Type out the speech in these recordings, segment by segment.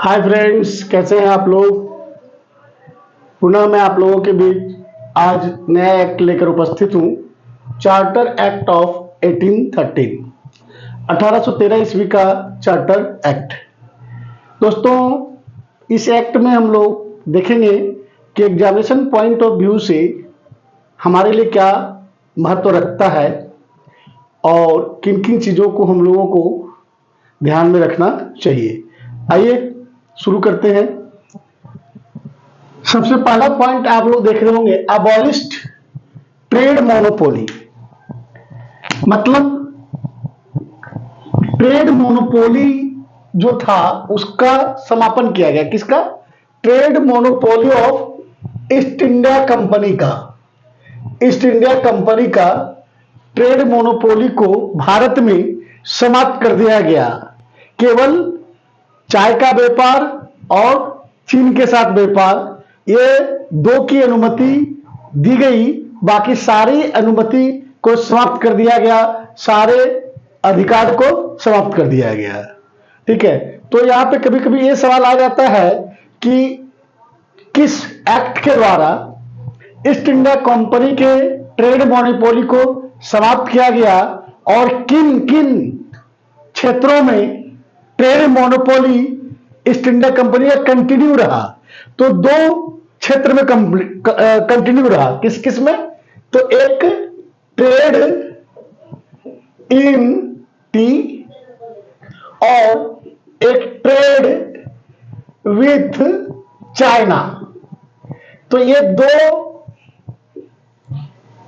Hi friends, कैसे हैं आप लोग। पुनः मैं आप लोगों के बीच आज नया एक्ट लेकर उपस्थित हूं। चार्टर एक्ट ऑफ 1813 ईस्वी का चार्टर एक्ट। दोस्तों, इस एक्ट में हम लोग देखेंगे कि एग्जामिनेशन पॉइंट ऑफ व्यू से हमारे लिए क्या महत्व रखता है और किन किन चीज़ों को हम लोगों को ध्यान में रखना चाहिए। आइए शुरू करते हैं। सबसे पहला पॉइंट आप लोग देख रहे होंगे, अबॉलिश्ड ट्रेड मोनोपोली। मतलब ट्रेड मोनोपोली जो था उसका समापन किया गया। किसका? Trade monopoly of east India company का। ईस्ट इंडिया कंपनी का ट्रेड मोनोपोली को भारत में समाप्त कर दिया गया। केवल चाय का व्यापार और चीन के साथ व्यापार, ये दो की अनुमति दी गई। बाकी सारी अनुमति को समाप्त कर दिया गया, सारे अधिकार को समाप्त कर दिया गया। ठीक है, तो यहां पे कभी कभी ये सवाल आ जाता है कि किस एक्ट के द्वारा ईस्ट इंडिया कंपनी के ट्रेड मोनोपोली को समाप्त किया गया और किन किन क्षेत्रों में trade monopoly east India company का कंटिन्यू रहा। तो दो क्षेत्र में कंटिन्यू रहा। किस किस में? तो एक ट्रेड इन टी और एक ट्रेड विथ चाइना। तो ये दो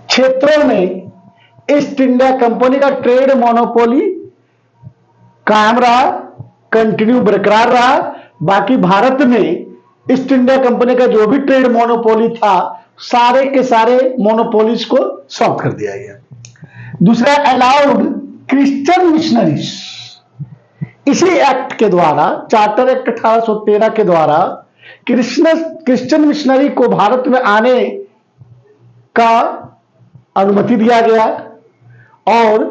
क्षेत्रों में ईस्ट इंडिया कंपनी का ट्रेड मोनोपोली कायम रहा, कंटिन्यू बरकरार रहा। बाकी भारत में ईस्ट इंडिया कंपनी का जो भी ट्रेड मोनोपोली था, सारे के सारे मोनोपोलीज को समाप्त कर दिया गया। दूसरा, अलाउड क्रिश्चियन मिशनरीज। इसी एक्ट के द्वारा, चार्टर एक्ट 1813 के द्वारा क्रिश्चियन मिशनरी को भारत में आने का अनुमति दिया गया और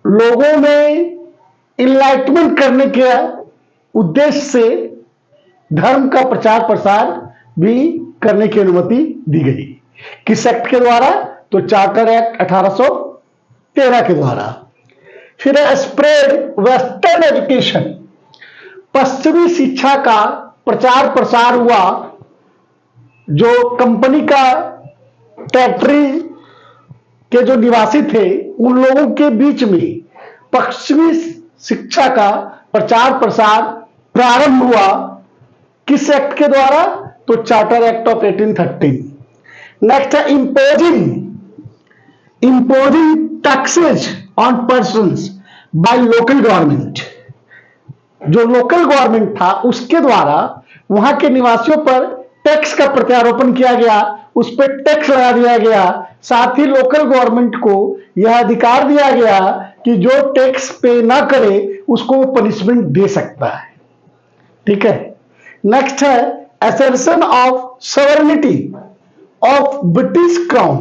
लोगों में इनलाइटमेंट करने के उद्देश्य से धर्म का प्रचार प्रसार भी करने की अनुमति दी गई। किस एक्ट के द्वारा? तो चार्टर एक्ट 1813 के द्वारा। फिर स्प्रेड वेस्टर्न एजुकेशन। पश्चिमी शिक्षा का प्रचार प्रसार हुआ। जो कंपनी का टेरिटरी के जो निवासी थे, उन लोगों के बीच में पश्चिमी शिक्षा का प्रचार प्रसार प्रारंभ हुआ। किस एक्ट के द्वारा? तो चार्टर एक्ट ऑफ 1813। नेक्स्ट है imposing taxes on persons by local government. जो लोकल गवर्नमेंट था उसके द्वारा वहां के निवासियों पर टैक्स का प्रत्यारोपण किया गया, उस पर टैक्स लगा दिया गया। साथ ही लोकल गवर्नमेंट को यह अधिकार दिया गया कि जो टैक्स पे ना करे उसको पनिशमेंट दे सकता है। ठीक है। नेक्स्ट है assertion of sovereignty of British crown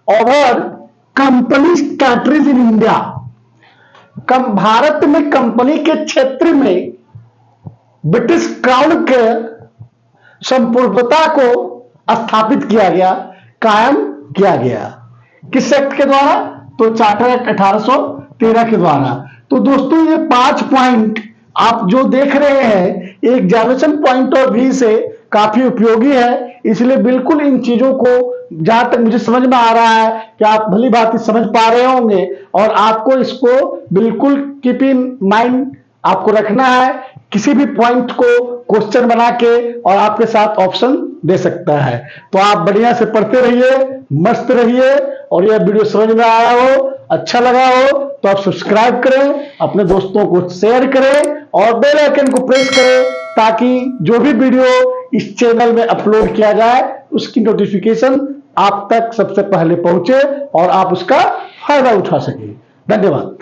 over company territories in India. Bharat में कंपनी के क्षेत्र में ब्रिटिश क्राउन के संप्रभुता को स्थापित किया गया, कायम किया गया। किस एक्ट के द्वारा? तो चार्टर एक्ट 1813 के द्वारा। तो दोस्तों, ये 5 पॉइंट आप जो देख रहे हैं, एग्जामिनेशन पॉइंट ऑफ व्यू से काफी उपयोगी है। इसलिए बिल्कुल इन चीजों को, जहां तक मुझे समझ में आ रहा है कि आप भली भांति समझ पा रहे होंगे और आपको इसको बिल्कुल कीप इन माइंड आपको रखना है। किसी भी पॉइंट को क्वेश्चन बना के और आपके साथ ऑप्शन दे सकता है। तो आप बढ़िया से पढ़ते रहिए, मस्त रहिए। और यह वीडियो समझ में आया हो, अच्छा लगा हो तो आप सब्सक्राइब करें, अपने दोस्तों को शेयर करें और बेल आइकन को प्रेस करें ताकि जो भी वीडियो इस चैनल में अपलोड किया जाए उसकी नोटिफिकेशन आप तक सबसे पहले पहुंचे और आप उसका फायदा उठा सकें। धन्यवाद।